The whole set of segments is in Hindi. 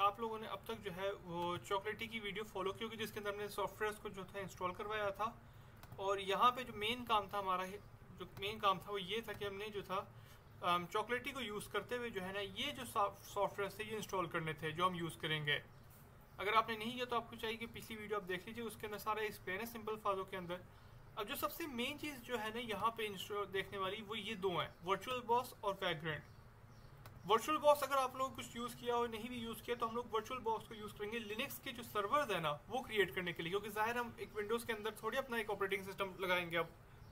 आप लोगों ने अब तक जो है वो चॉकलेटी की वीडियो फॉलो की होगी, जिसके अंदर हमने सॉफ्टवेयर को जो था इंस्टॉल करवाया था। और यहाँ पे जो मेन काम था हमारा, जो मेन काम था वो ये था कि हमने जो था चॉकलेटी को यूज़ करते हुए जो है ना ये जो सॉफ्टवेयर थे ये इंस्टॉल करने थे जो हम यूज़ करेंगे। अगर आपने नहीं किया तो आपको चाहिए कि पिछली वीडियो आप देख लीजिए, उसके अंदर सारा एक्सप्लेन है सिंपल फाजों के अंदर। अब जो सबसे मेन चीज़ जो है ना यहाँ पे इंस्टॉल देखने वाली वो ये दो हैं, वर्चुअल बॉक्स और वैग्रेंट। वर्चुअल बॉक्स अगर आप लोगों कुछ यूज़ किया और नहीं भी यूज़ किया तो हम लोग वर्चुअल बॉक्स को यूज़ करेंगे लिनक्स के जो सर्वर्स है ना वो क्रिएट करने के लिए, क्योंकि ज़ाहिर हम एक विंडोज़ के अंदर थोड़ी अपना एक ऑपरेटिंग सिस्टम लगाएंगे अब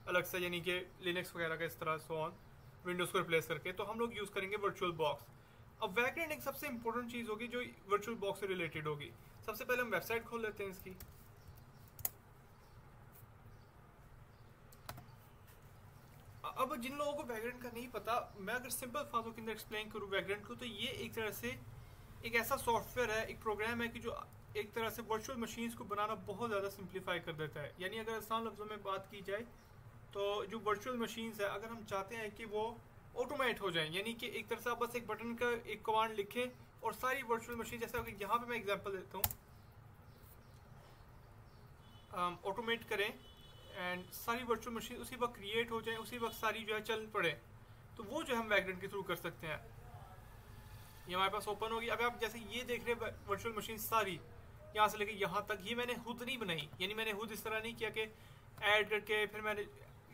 अलग से, यानी कि लिनक्स वगैरह का इस तरह सो ऑन विंडोज़ को रिप्लेस करके। तो हम लोग यूज़ करेंगे वर्चुअल बॉक्स। अब वैग्रेंट एक सबसे इंपॉर्टेंट चीज़ होगी जो वर्चुअल बॉक्स से रिलेटेड होगी। सबसे पहले हम वेबसाइट खोल लेते हैं इसकी। अब जिन लोगों को वैग्रेंट का नहीं पता, मैं अगर सिंपल फाजों के अंदर एक्सप्लेन करूँ वैग्रेंट को, तो ये एक तरह से एक ऐसा सॉफ्टवेयर है, एक प्रोग्राम है कि जो एक तरह से वर्चुअल मशीन्स को बनाना बहुत ज़्यादा सिंप्लीफाई कर देता है। यानी अगर आसान लफ्ज़ों में बात की जाए तो जो वर्चुअल मशीन्स है अगर हम चाहते हैं कि वो ऑटोमेट हो जाएं, यानी कि एक तरह से आप बस एक बटन का एक कमांड लिखें और सारी वर्चुअल मशीन, जैसे कि यहाँ पे मैं एग्जांपल देता हूँ, ऑटोमेट करें एंड सारी वर्चुअल मशीन उसी वक्त क्रिएट हो जाए, उसी वक्त सारी जो है चल पड़े, तो वो जो हम वैग्रेंट के थ्रू कर सकते हैं। ये हमारे पास ओपन होगी। अब आप जैसे ये देख रहे हैं वर्चुअल मशीन सारी यहाँ से लेके यहाँ तक, ये मैंने खुद नहीं बनाई, यानी मैंने खुद इस तरह नहीं किया कि ऐड करके फिर मैंने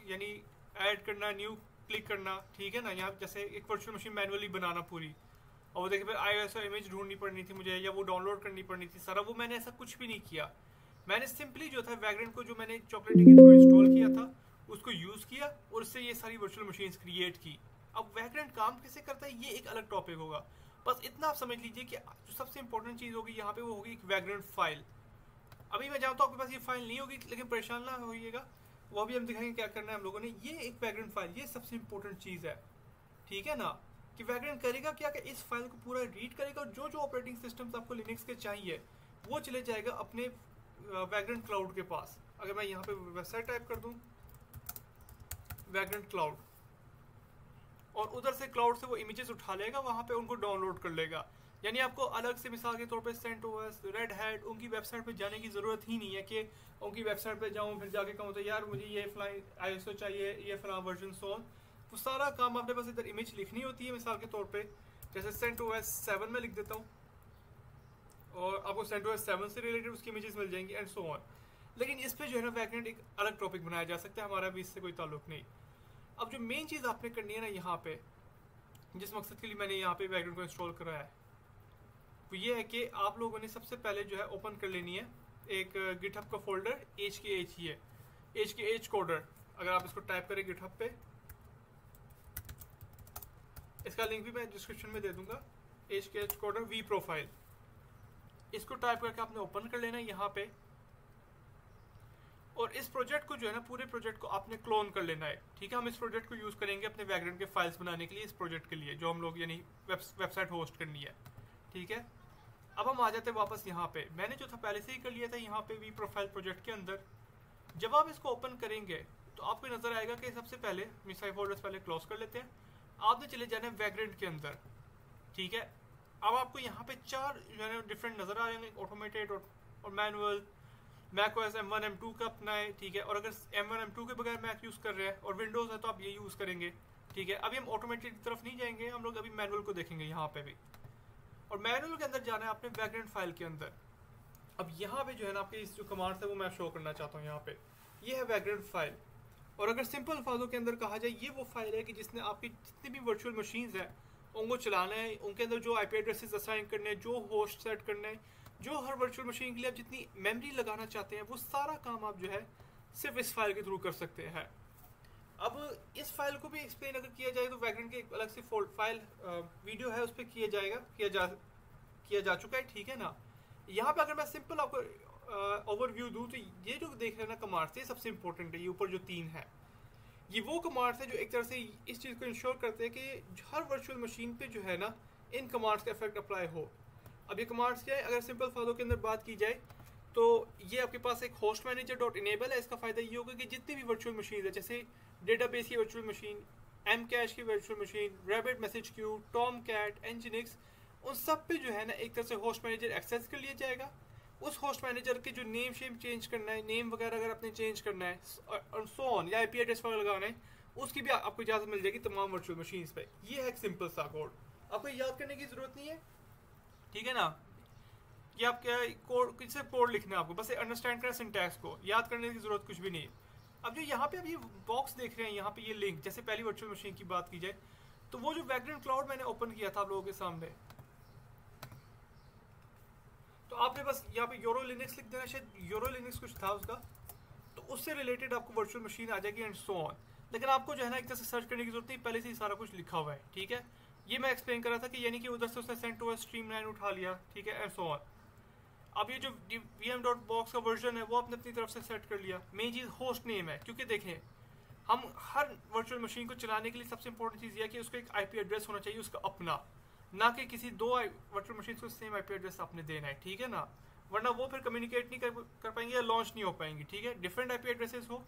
यानी ऐड करना, न्यू क्लिक करना, ठीक है ना। यहाँ जैसे एक वर्चुअल मशीन मैनुअली बनाना पूरी, और वो देखिए फिर iOS इमेज ढूंढनी पड़नी थी मुझे या वो डाउनलोड करनी पड़नी थी सारा, वो मैंने ऐसा कुछ भी नहीं किया। मैंने सिंपली जो था वैग्रेंट को जो मैंने चॉकलेटी के थ्रू इंस्टॉल किया था उसको यूज़ किया और उससे ये सारी वर्चुअल मशीन्स क्रिएट की। अब वैग्रेंट काम कैसे करता है ये एक अलग टॉपिक होगा, बस इतना आप समझ लीजिए कि जो सबसे इंपॉर्टेंट चीज़ होगी यहाँ पे वो होगी एक वैग्रेंट फाइल। अभी मैं जानता हूँ आपके पास ये फाइल नहीं होगी, लेकिन परेशान ना होइएगा, वो भी हम दिखाएंगे क्या करना है हम लोगों ने। ये एक वैग्रेंट फाइल, ये सबसे इंपॉर्टेंट चीज़ है, ठीक है ना। कि वैग्रेंट करेगा क्या कि इस फाइल को पूरा रीड करेगा और जो जो ऑपरेटिंग सिस्टम्स आपको लिनक्स के चाहिए वो चले जाएगा अपने वैग्रेंट क्लाउड के पास। अगर मैं यहाँ पे वेबसाइट टाइप कर दूँ वैग्रेंट क्लाउड, और उधर से क्लाउड से वो इमेजेस उठा लेगा, वहाँ पे उनको डाउनलोड कर लेगा। यानी आपको अलग से मिसाल के तौर पे सेंटोस, रेड हैट, उनकी वेबसाइट पे जाने की ज़रूरत ही नहीं है कि उनकी वेबसाइट पे जाऊँ फिर जाके कहूँ तो यार मुझे ये फला ISO चाहिए, ये फला वर्जन सोन। वो सारा काम आपने बस इधर इमेज लिखनी होती है, मिसाल के तौर पर जैसे सेंटोस 7 में लिख देता हूँ और आपको सेंटोस 7 से रिलेटेड उसकी इमेजेस मिल जाएंगी एंड सो ऑन। लेकिन इस पर जो है ना वैग्रेंट एक अलग टॉपिक बनाया जा सकता है, हमारा भी इससे कोई ताल्लुक नहीं। अब जो मेन चीज़ आपने करनी है ना यहाँ पे, जिस मकसद के लिए मैंने यहाँ पे वैग्रेंट को इंस्टॉल कराया है, वो ये है कि आप लोगों ने सबसे पहले जो है ओपन कर लेनी है एक गिटहब का फोल्डर, HKH ही है, HKH कोडर। अगर आप इसको टाइप करें गिटहब पे, इसका लिंक भी मैं डिस्क्रिप्शन में दे दूंगा, HKH कोडर V प्रोफाइल, इसको टाइप करके आपने ओपन कर लेना है यहाँ पे। और इस प्रोजेक्ट को जो है ना पूरे प्रोजेक्ट को आपने क्लोन कर लेना है, ठीक है। हम इस प्रोजेक्ट को यूज़ करेंगे अपने वैग्रेंट के फाइल्स बनाने के लिए, इस प्रोजेक्ट के लिए जो हम लोग यानी वेबसाइट होस्ट करनी है, ठीक है। अब हम आ जाते हैं वापस यहाँ पे, मैंने जो था पहले से ही कर लिया था यहाँ पे वी प्रोफाइल प्रोजेक्ट के अंदर। जब आप इसको ओपन करेंगे तो आपको नज़र आएगा कि सबसे पहले मिसाइल फोल्डर्स पहले क्लोज कर लेते हैं, आपने चले जाना है वैग्रेंट के अंदर, ठीक है। अब आपको यहाँ पे 4 जो है डिफरेंट नज़र आ रहे हैं, ऑटोमेटेड और मैनुअल, macOS M1 M2 का अपना है, ठीक है। और अगर M1 M2 के बगैर मैक यूज़ कर रहे हैं और विंडोज़ है तो आप ये यूज़ करेंगे, ठीक है। अभी हम ऑटोमेटेड की तरफ नहीं जाएंगे, हम लोग अभी मैनुअल को देखेंगे यहाँ पे भी। और मैनुअल के अंदर जाना है आपने वैग्रेंट फाइल के अंदर। अब यहाँ पे जो है ना आपके इस जो कमांड्स है वो मैं शो करना चाहता हूँ यहाँ पे, ये है वैग्रेंट फाइल। और अगर सिंपल फाइलों के अंदर कहा जाए, ये वो फाइल है कि जिसने आपकी जितनी भी वर्चुअल मशीन्स हैं उनको चलाना है, उनके अंदर जो IP एड्रेसेस असाइन करने हैं, जो होस्ट सेट करना है, जो हर वर्चुअल मशीन के लिए आप जितनी मेमोरी लगाना चाहते हैं, वो सारा काम आप जो है सिर्फ इस फाइल के थ्रू कर सकते हैं। अब इस फाइल को भी एक्सप्लेन अगर किया जाए तो वैग्रेंट के एक अलग से फाइल वीडियो है, उस पर किया जा चुका है, ठीक है ना। यहाँ पे अगर मैं सिंपल आपको ओवरव्यू दूँ तो ये जो देख रहे हैं ना कमांड्स, ये सबसे इंपॉर्टेंट है। ये ऊपर जो 3 है ये वो कमांड्स है जो एक तरह से इस चीज़ को इंश्योर करते हैं कि हर वर्चुअल मशीन पे जो है ना इन कमांड्स का इफेक्ट अप्लाई हो। अब ये कमांड्स क्या है, अगर सिंपल फाइलों के अंदर बात की जाए तो ये आपके पास एक होस्ट मैनेजर डॉट इनेबल है। इसका फ़ायदा ये होगा कि जितनी भी वर्चुअल मशीन है, जैसे डेटाबेस की वर्चुअल मशीन, M कैश की virtual machine, Rabbit message queue, Tomcat, nginx, उन सब पे जो है ना एक तरह से होस्ट मैनेजर एक्सेस कर लिया जाएगा। उस होस्ट मैनेजर के जो नेम शेम चेंज करना है, नेम वगैरह अगर आपने चेंज करना है और सो ऑन, या आईपी एड्रेस वगैरह लगाना है, उसकी भी आपको इजाजत मिल जाएगी तमाम वर्चुअल मशीन्स पे। ये है एक सिंपल सा कोड, आपको याद करने की जरूरत नहीं है, ठीक है ना। ये आप क्या कोड, किससे कोड लिखना है आपको, बस अंडरस्टैंड करना सिंटैक्स को, याद करने की जरूरत कुछ भी नहीं। अब जो यहाँ पे अब ये बॉक्स देख रहे हैं, यहाँ पे ये लिंक, जैसे पहली वर्चुअल मशीन की बात की जाए तो वो जो वैग्रेंट क्लाउड मैंने ओपन किया था आप लोगों के सामने, तो आपने बस यहाँ पे यूरो लिनक्स लिख देना, शायद यूरो लिनक्स कुछ था उसका, तो उससे रिलेटेड आपको वर्चुअल मशीन आ जाएगी एंड सो ऑन। लेकिन आपको जो है ना एक तरह से सर्च करने की जरूरत नहीं, पहले से ही सारा कुछ लिखा हुआ है, ठीक है। ये मैं एक्सप्लेन कर रहा था कि यानी कि उधर से उसने CentOS स्ट्रीमलाइन उठा लिया, ठीक है, एंड सो ऑन। अब ये जो VM.box का वर्जन है वो आपने अपनी तरफ से सेट कर लिया। मेन चीज़ होस्ट नेम है, क्योंकि देखें हम हर वर्चुअल मशीन को चलाने के लिए सबसे इंपॉर्टेंट चीज़ यह है कि उसका एक आईपी एड्रेस होना चाहिए उसका अपना, ना कि किसी दो वर्चुअल मशीन को सेम आईपी एड्रेस आपने देना है, ठीक है ना। वरना वो फिर कम्युनिकेट नहीं कर पाएंगे या लॉन्च नहीं हो पाएंगी, ठीक है। डिफरेंट आईपी एड्रेसेस हो,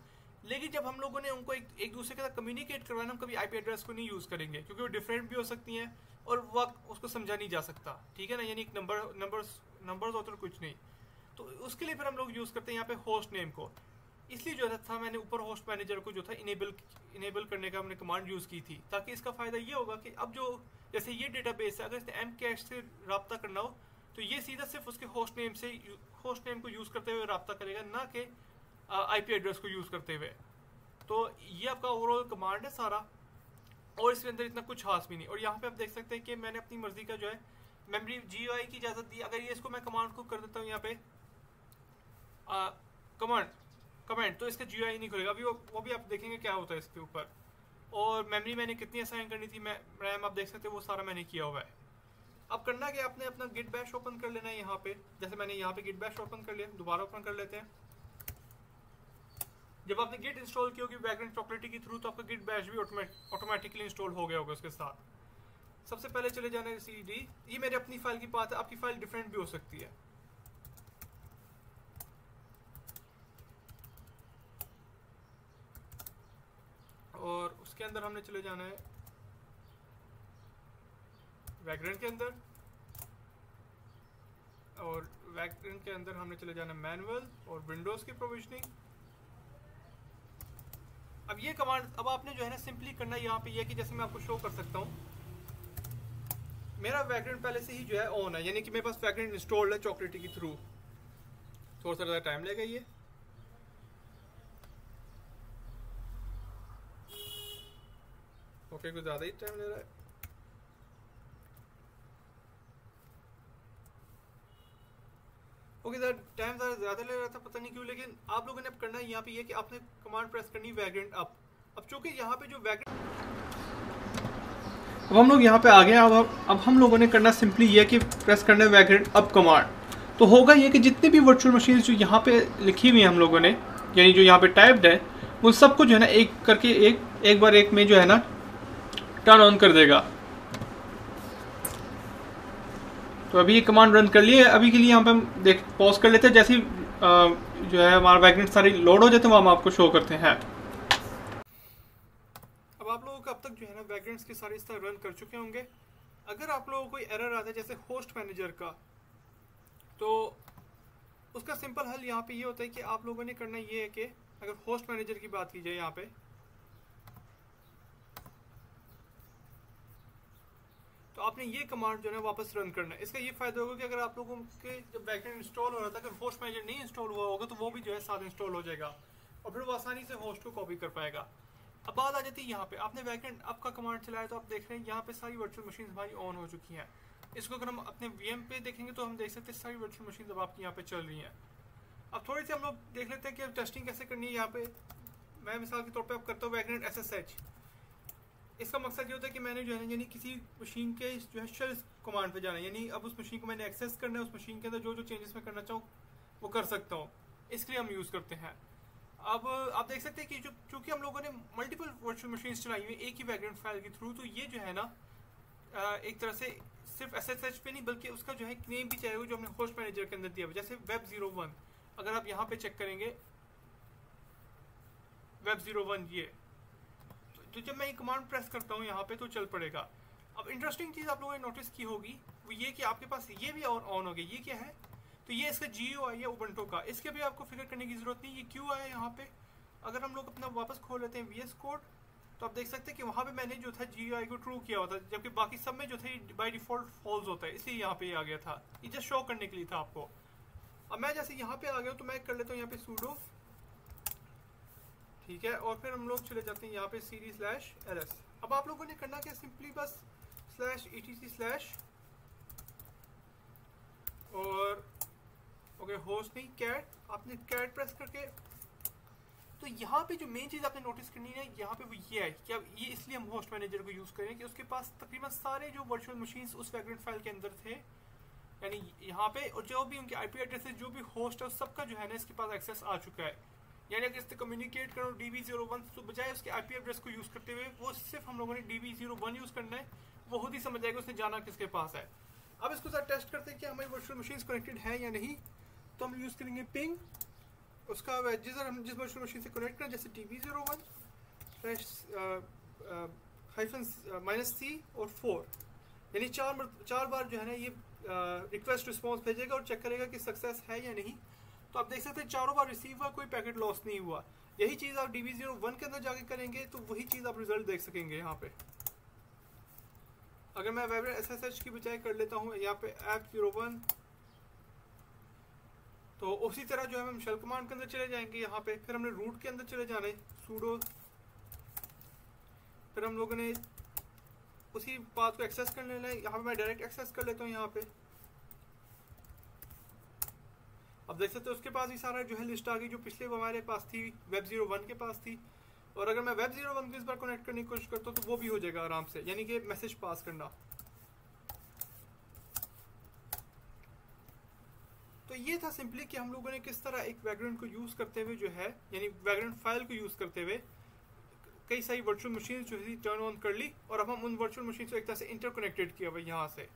लेकिन जब हम लोगों ने उनको एक दूसरे के साथ कम्युनिकेट करवाना, हम कभी आईपी एड्रेस को नहीं यूज़ करेंगे, क्योंकि वो डिफरेंट भी हो सकती हैं और वक्त उसको समझा नहीं जा सकता, ठीक है ना। यानी नंबर्स होते तो कुछ नहीं, तो उसके लिए फिर हम लोग यूज़ करते हैं यहाँ पे होस्ट नेम को। इसलिए जो था मैंने ऊपर होस्ट मैनेजर को जो था इनेबल करने का हमने कमांड यूज़ की थी, ताकि इसका फ़ायदा ये होगा कि अब जो जैसे ये डेटाबेस है, अगर इसने Mcache से रब्ता करना हो तो ये सीधा सिर्फ उसके होस्ट नेम को यूज़ करते हुए रब्ता करेगा, ना कि आईपी एड्रेस को यूज़ करते हुए। तो ये आपका ओवरऑल कमांड है सारा, और इसके अंदर इतना कुछ खास भी नहीं। और यहाँ पे आप देख सकते हैं कि मैंने अपनी मर्जी का जो है मेमोरी GUI की इजाज़त दी। अगर ये इसको मैं कमांड को कर देता हूँ यहाँ पे कमांड, तो इसका GUI नहीं खुलेगा। अभी वो भी आप देखेंगे क्या होता है इसके ऊपर। और मेमोरी मैंने कितनी असाइन करनी थी, रैम आप देख सकते हैं, वो सारा मैंने किया हुआ है। अब करना कि आपने अपना गिट बैश ओपन कर लेना है यहाँ पे, जैसे मैंने यहाँ पे गिट बैश ओपन कर लिया, दोबारा ओपन कर लेते हैं। जब आपने गिट इंस्टॉल की होगी वैग्रेंट चॉकलेटी के थ्रू, तो आपका गिट बैश भी ऑटोमेटिकली इंस्टॉल हो गया होगा उसके साथ। सबसे पहले चले जाना है CD, ये मेरे अपनी फाइल की बात है, आपकी फाइल डिफरेंट भी हो सकती है। और उसके अंदर हमने चले जाना है वैग्रेंट के अंदर, और वैग्रेंट के अंदर हमने चले जाना मैनुअल और विंडोज़ की प्रोविजनिंग। अब ये कमांड अब आपने जो है ना सिंपली करना यहाँ पे ये कि जैसे मैं आपको शो कर सकता हूँ, मेरा वैग्रेंट पहले से ही जो है ऑन है, यानी कि मेरे पास वैग्रेंट इंस्टॉल्ड है चॉकलेटी के थ्रू। थोड़ा सा ज़्यादा टाइम लेगा ये, ओके, कुछ ज़्यादा ही टाइम ले रहा है। ओके सर, टाइम ज़्यादा ले रहा था, पता नहीं क्यों। लेकिन आप लोगों ने अब करना है यहाँ पे ये कि आपने कमांड प्रेस करनी वैग्रेंट अप। अब चूंकि यहाँ पे जो वैग्रेंट, अब हम लोग यहाँ पे आ गए। अब हम लोगों ने करना सिंपली ये कि प्रेस करना है वैग्रेंट अप कमांड। तो होगा ये कि जितनी भी वर्चुअल मशीन जो यहाँ पे लिखी हुई है हम लोगों ने, यानी जो यहाँ पे टाइप्ड है, वो सबको जो है ना एक करके एक बार एक में जो है ना टर्न ऑन कर देगा। तो अभी ये कमांड रन कर लिए। अभी के लिए यहाँ पे हम पॉज कर लेते हैं, जैसे जो है हमारा वैग्रेंट सारी लोड हो जाते हैं वो हम आपको शो करते हैं। अब आप लोगों को अब तक जो है ना वैग्रेंट्स के सारे इस तरह रन कर चुके होंगे। अगर आप लोगों को कोई एरर आता है जैसे होस्ट मैनेजर का, तो उसका सिंपल हल यहाँ पे ये होता है कि आप लोगों ने करना ये है कि अगर होस्ट मैनेजर की बात की जाए यहाँ पे, तो आपने ये कमांड जो है वापस रन करना है। इसका ये फायदा होगा कि अगर आप लोगों के जब वैग्रेंट इंस्टॉल हो रहा था, अगर होस्ट मैनेजर नहीं इंस्टॉल हुआ होगा तो वो भी जो है साथ इंस्टॉल हो जाएगा और फिर वो आसानी से होस्ट को कॉपी कर पाएगा। अब बात आ जाती है यहाँ पे, आपने वैग्रेंट अप का कमांड चलाया तो आप देख रहे हैं यहाँ पे सारी वर्चुअल मशीन हमारी ऑन हो चुकी हैं। इसको अगर हम अपने VM पे देखेंगे तो हम देख सकते हैं सारी वर्चुअल मशीन अब आपकी यहाँ पे चल रही हैं। अब थोड़ी सी हम लोग देख लेते हैं कि टेस्टिंग कैसे करनी है। यहाँ पे मैं मिसाल के तौर पे अब करता हूँ वैग्रेंट SSH। इसका मकसद ये होता है कि मैंने जो है यानी किसी मशीन के जो है शेल कमांड पे जाना है, यानी अब उस मशीन को मैंने एक्सेस करना है, उस मशीन के अंदर जो जो चेंजेस मैं करना चाहूँ वो कर सकता हूँ। इसके लिए हम यूज़ करते हैं। अब आप देख सकते हैं कि चूँकि हम लोगों ने मल्टीपल वर्चुअल मशीन चलाई हुई एक ही वैग्रेंट फाइल के थ्रू, तो ये जो है ना एक तरह से सिर्फ SSH पे नहीं बल्कि उसका जो है नेम भी चाहिए जो हमने होस्ट मैनेजर के अंदर दिया हुआ, जैसे Web01। अगर आप यहाँ पे चेक करेंगे Web01 ये, तो जब मैं ये कमांड प्रेस करता हूँ यहाँ पे तो चल पड़ेगा। अब इंटरेस्टिंग चीज़ आप लोगों ने नोटिस की होगी वो ये कि आपके पास ये भी ऑन हो गया। ये क्या है? तो ये इसका GUI है उबंटू का। इसके भी आपको फिक्र करने की ज़रूरत नहीं, ये क्यों आया यहाँ पे। अगर हम लोग अपना वापस खोल लेते हैं VS कोड, तो आप देख सकते हैं कि वहाँ पे मैंने जो था GUI को ट्रू किया हुआ था, जबकि बाकी सब में जो था बाय डिफ़ॉल्ट फॉल्स होता है, इसलिए यहाँ पे आ गया था। ये जस्ट शो करने के लिए था आपको। अब मैं जैसे यहाँ पे आ गया तो मैं कर लेता हूँ यहाँ पे sudo, ठीक है, और फिर हम लोग चले जाते हैं यहाँ पे cd/ls। अब आप लोगों ने करना क्या, सिंपली बस /etc/ और ओके होस्ट नहीं कैट, आपने कैट प्रेस करके, तो यहाँ पे जो मेन चीज़ आपने नोटिस करनी है यहाँ पे वो ये है कि अब ये इसलिए हम होस्ट मैनेजर को यूज़ करें कि उसके पास तकरीबन सारे जो वर्चुअल मशीन्स उस वैग्रेंट फाइल के अंदर थे, यानी यहाँ पे, और जो भी उनके IP एड्रेस जो भी होस्ट है सबका जो है ना इसके पास एक्सेस आ चुका है। यानी अगर इससे कम्युनिकेट करो DB01 तो बजाय उसके IP एड्रेस को यूज़ करते हुए वो सिर्फ हम लोगों ने DB01 यूज़ करना है, वो खुद ही समझ जाएगा उसने जाना किसके पास है। अब इसको साथ टेस्ट करते हैं कि हमारी वर्चुअल मशीन कनेक्टेड है या नहीं। तो हम यूज़ करेंगे पिंग, उसका हम जिस वर्चुअल मशीन से कनेक्ट करें, जैसे DB01 -C और 4, यानी चार बार जो है ना ये रिक्वेस्ट रिस्पॉन्स भेजेगा और चेक करेगा कि सक्सेस है या नहीं। तो आप देख सकते हैं चारों बार रिसीव हुआ, कोई पैकेट लॉस नहीं हुआ। यही चीज़ आप DB01 के अंदर जाके करेंगे तो वही चीज़ आप रिजल्ट देख सकेंगे यहाँ पे। अगर मैं वाइब्रेंट SSH की बजाय कर लेता हूँ यहाँ पे app01, तो उसी तरह जो है हम शेल कमांड के अंदर चले जाएंगे यहाँ पे, फिर हमने रूट के अंदर चले जाना है sudo, फिर हम लोगों ने उसी पाथ को एक्सेस कर लेना है। यहाँ पे मैं डायरेक्ट एक्सेस कर लेता हूँ यहाँ पे। अब देख सकते हो उसके पास ही सारा जो है लिस्ट आ गई जो पिछले हमारे पास थी, Web01 के पास थी। और अगर मैं Web01 को इस बार कनेक्ट करने की कोशिश करता हूँ तो वो भी हो जाएगा आराम से, यानी कि मैसेज पास करना। तो ये था सिंपली कि हम लोगों ने किस तरह एक वैग्रेंट को यूज़ करते हुए जो है, यानी वैग्रेंट फाइल को यूज़ करते हुए कई सारी वर्चुअल मशीन जो है टर्न ऑन कर ली, और अब हम उन वर्चुअल मशीन को एक तरह से इंटरकनेक्टेड किया हुआ यहाँ से।